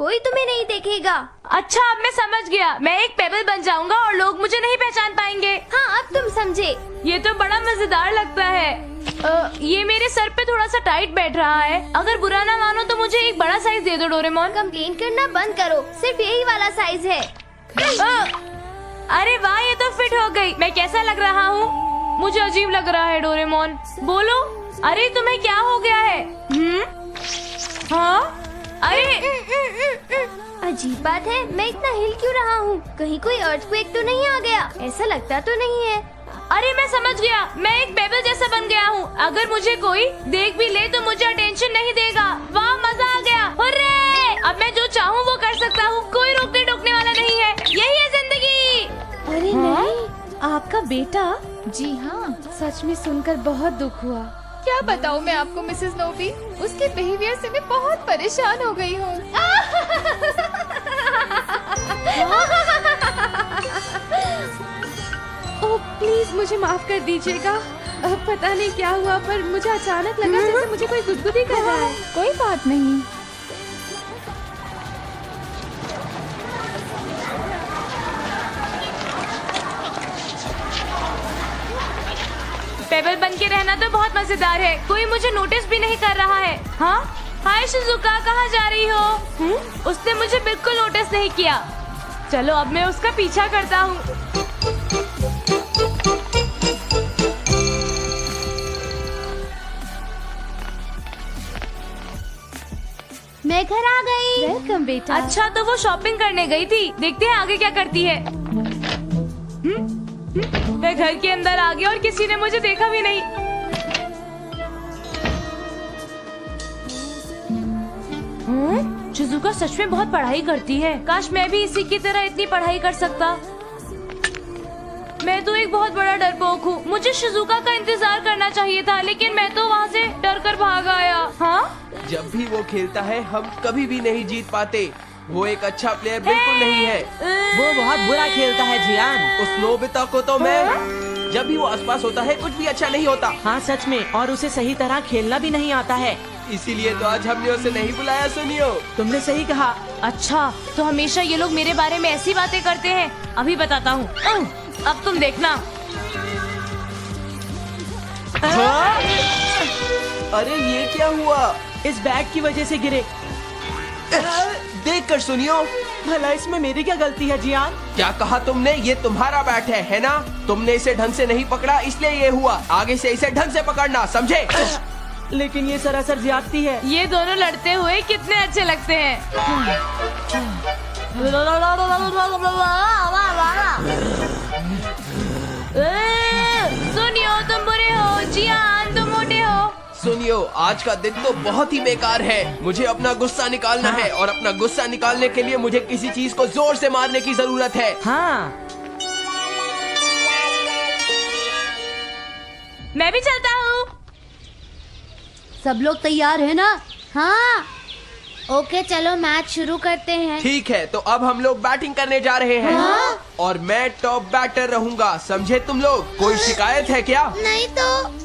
कोई तुम्हें नहीं देखेगा। अच्छा, अब मैं समझ गया। मैं एक पेबल बन जाऊंगा और लोग मुझे नहीं पहचान पाएंगे। हाँ, अब तुम समझे। ये तो बड़ा मजेदार लगता है। ये मेरे सर पे थोड़ा सा टाइट बैठ रहा है। अगर बुरा ना मानो तो मुझे एक बड़ा साइज दे दो डोरेमोन। कंप्लेन करना बंद करो, सिर्फ यही वाला साइज है। अरे वाह, ये तो फिट हो गई। मैं कैसा लग रहा हूँ? मुझे अजीब लग रहा है डोरेमोन। बोलो, अरे तुम्हें क्या हो गया है? हाँ? अरे अजीब बात है, मैं इतना हिल क्यों रहा हूँ? कहीं कोई अर्थक्वेक तो नहीं आ गया? ऐसा लगता तो नहीं है। अरे मैं समझ गया, मैं एक बेबल जैसा बन गया हूँ। अगर मुझे कोई देख भी ले तो मुझे अटेंशन नहीं देगा। वाह, मजा आ गया। हुर्रे! अब मैं जो चाहूँ वो कर सकता हूँ। कोई रोकने टोकने वाला नहीं है। यही है जिंदगी। अरे नहीं, आपका बेटा? जी हाँ, सच में सुनकर बहुत दुख हुआ। क्या बताऊँ मैं आपको मिसेस नोबी, उसके बिहेवियर से मैं बहुत परेशान हो गई हूँ। ओह प्लीज मुझे माफ कर दीजिएगा। पता नहीं क्या हुआ पर मुझे अचानक लगा जैसे मुझे कोई गुदगुदी कर रहा है। कोई बात नहीं। पेबल बन के रहना तो बहुत मजेदार है। कोई मुझे नोटिस भी नहीं कर रहा है। हाँ, हाय शिजुका, कहाँ जा रही हो? उसने मुझे बिल्कुल नोटिस नहीं किया। चलो अब मैं उसका पीछा करता हूँ। मैं घर आ गई। वेलकम बेटा। अच्छा, तो वो शॉपिंग करने गई थी। देखते हैं आगे क्या करती है। मैं घर के अंदर आ गया और किसी ने मुझे देखा भी नहीं। शिजुका सच में बहुत पढ़ाई करती है। काश मैं भी इसी की तरह इतनी पढ़ाई कर सकता। मैं तो एक बहुत बड़ा डरपोक हूँ। मुझे शिजुका का इंतजार करना चाहिए था, लेकिन मैं तो वहाँ से डर कर भाग आया। हाँ? जब भी वो खेलता है हम कभी भी नहीं जीत पाते। वो एक अच्छा प्लेयर बिल्कुल नहीं है। वो बहुत बुरा खेलता है जियान। उस नोबिता को तो मैं, जब भी वो आसपास होता है कुछ भी अच्छा नहीं होता। हाँ सच में, और उसे सही तरह खेलना भी नहीं आता है। इसीलिए तो आज हमने उसे नहीं बुलाया। सुनियो, तुमने सही कहा। अच्छा, तो हमेशा ये लोग मेरे बारे में ऐसी बातें करते हैं। अभी बताता हूँ। अब तुम देखना। हाँ? अरे ये क्या हुआ? इस बैग की वजह से गिरे। देख कर सुनियो। भला इसमें मेरी क्या गलती है जियान? क्या कहा तुमने? ये तुम्हारा बैट है ना? तुमने इसे ढंग से नहीं पकड़ा इसलिए ये हुआ। आगे से इसे ढंग से पकड़ना, समझे? लेकिन ये सरासर ज्यादती है। ये दोनों लड़ते हुए कितने अच्छे लगते हैं। सुनियो, तुम बुरे हो। जियान, तुम मोटे हो। सुनियो, आज का दिन तो बहुत ही बेकार है। मुझे अपना गुस्सा निकालना है और अपना गुस्सा निकालने के लिए मुझे किसी चीज को जोर से मारने की जरूरत है। हाँ, मैं भी चलता हूँ। सब लोग तैयार है ना? हाँ। ओके, चलो मैच शुरू करते हैं। ठीक है, तो अब हम लोग बैटिंग करने जा रहे हैं। हाँ? और मैं टॉप बैटर रहूंगा, समझे तुम लोग? कोई शिकायत है क्या? नहीं तो।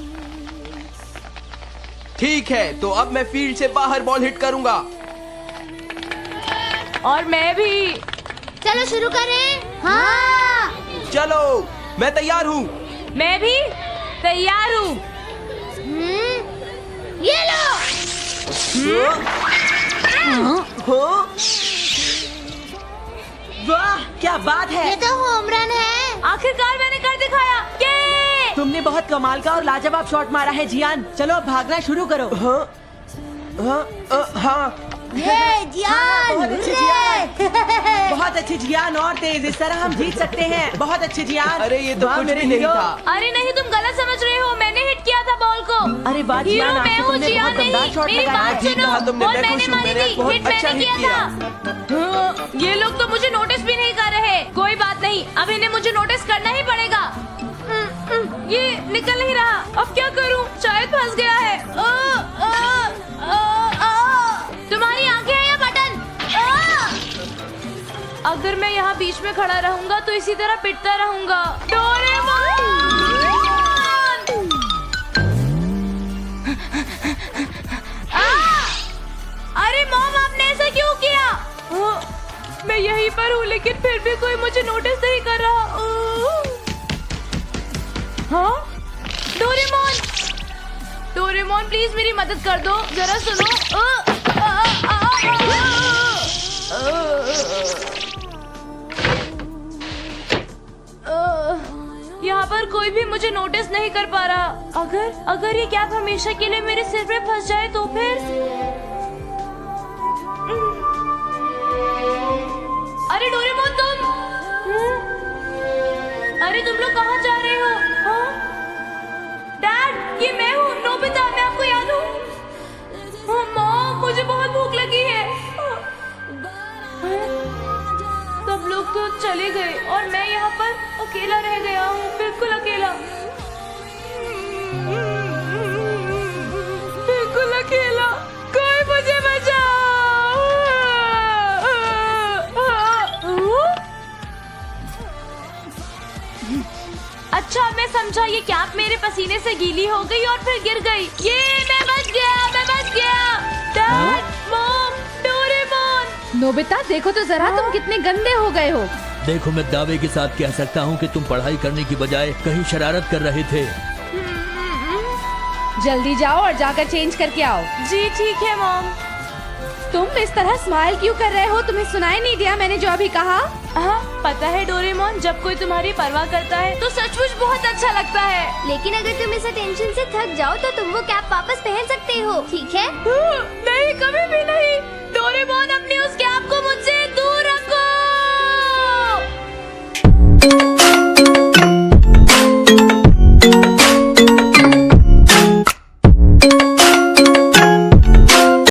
ठीक है, तो अब मैं फील्ड से बाहर बॉल हिट करूंगा। और मैं भी। चलो शुरू करें। हाँ। चलो, मैं तैयार हूँ। मैं भी तैयार हूँ। ये लो। वाह क्या बात है। ये तो होम रन है। आखिरकार मैंने कर दिखाया। ये तुमने बहुत कमाल का और लाजवाब शॉट मारा है जियान। चलो अब भागना शुरू करो। हाँ। ये जियान, बहुत अच्छे जियान। बहुत अच्छे जियान, और तेज। इस तरह हम जीत सकते हैं। बहुत अच्छे जियान। अरे ये तो वाह, कुछ मेरे भी नहीं हीरो। था। अरे नहीं, तुम गलत समझ रहे हो। मैंने हिट किया था बॉल को। अरे वाह हीरो जियान, आज मैं तो हूँ, तुमने जियान बहुत दमदार नहीं। शॉट मेरी लगाया। बात ठीक सुनो। कहा तुमने, बॉल मैं मैंने खुश हूँ, मारी मैंने थी। बहुत हिट अच्छा मैंने हिट किया था। ये लोग तो मुझे नोटिस भी नहीं कर रहे। कोई बात नहीं, अब इन्हें मुझे नोटिस करना ही पड़ेगा। ये निकल नहीं रहा। अब क्या करूं? शायद फंस गया है। तुम्हारी आंखें हैं या बटन? अगर मैं यहाँ बीच में खड़ा रहूंगा तो इसी तरह पिटता रहूंगा। डोरेमोन! अरे मॉम, आपने ऐसा क्यों किया? मैं यहीं पर हूँ लेकिन फिर भी कोई मुझे नोटिस नहीं कर रहा। हाँ डोरेमोन, डोरेमोन प्लीज मेरी मदद कर दो, जरा सुनो। यहाँ पर कोई भी मुझे नोटिस नहीं कर पा रहा। अगर ये कैप हमेशा के लिए मेरे सिर पे फंस जाए तो फिर। अरे डोरेमोन तुम, अरे तुम लोग कहाँ जा रहे हो? हाँ? डैड ये मैं हूँ, नोबिता, मैं आपको याद हूँ। हाँ, मॉम मुझे बहुत भूख लगी है। सब लोग तो चले गए और मैं यहाँ पर अकेला रह गया हूँ, बिल्कुल अकेला, बिल्कुल अकेला। कोई मुझे बचाओ। अच्छा मैं समझा, ये कैप मेरे पसीने से गीली हो गई और फिर गिर गई। ये मैं बच गया, मैं बच गया। Dad, mom, Doraemon. नोबिता देखो तो जरा, तुम कितने गंदे हो गए हो। देखो मैं दावे के साथ कह सकता हूँ कि तुम पढ़ाई करने की बजाय कहीं शरारत कर रहे थे। जल्दी जाओ और जाकर चेंज करके आओ। जी ठीक है मॉम। तुम इस तरह स्माइल क्यों कर रहे हो? तुम्हें सुनाई नहीं दिया मैंने जो अभी कहा? हाँ पता है डोरेमोन, जब कोई तुम्हारी परवाह करता है तो सचमुच बहुत अच्छा लगता है। लेकिन अगर तुम इस टेंशन से थक जाओ तो तुम वो कैप वापस पहन सकते हो, ठीक है? नहीं कभी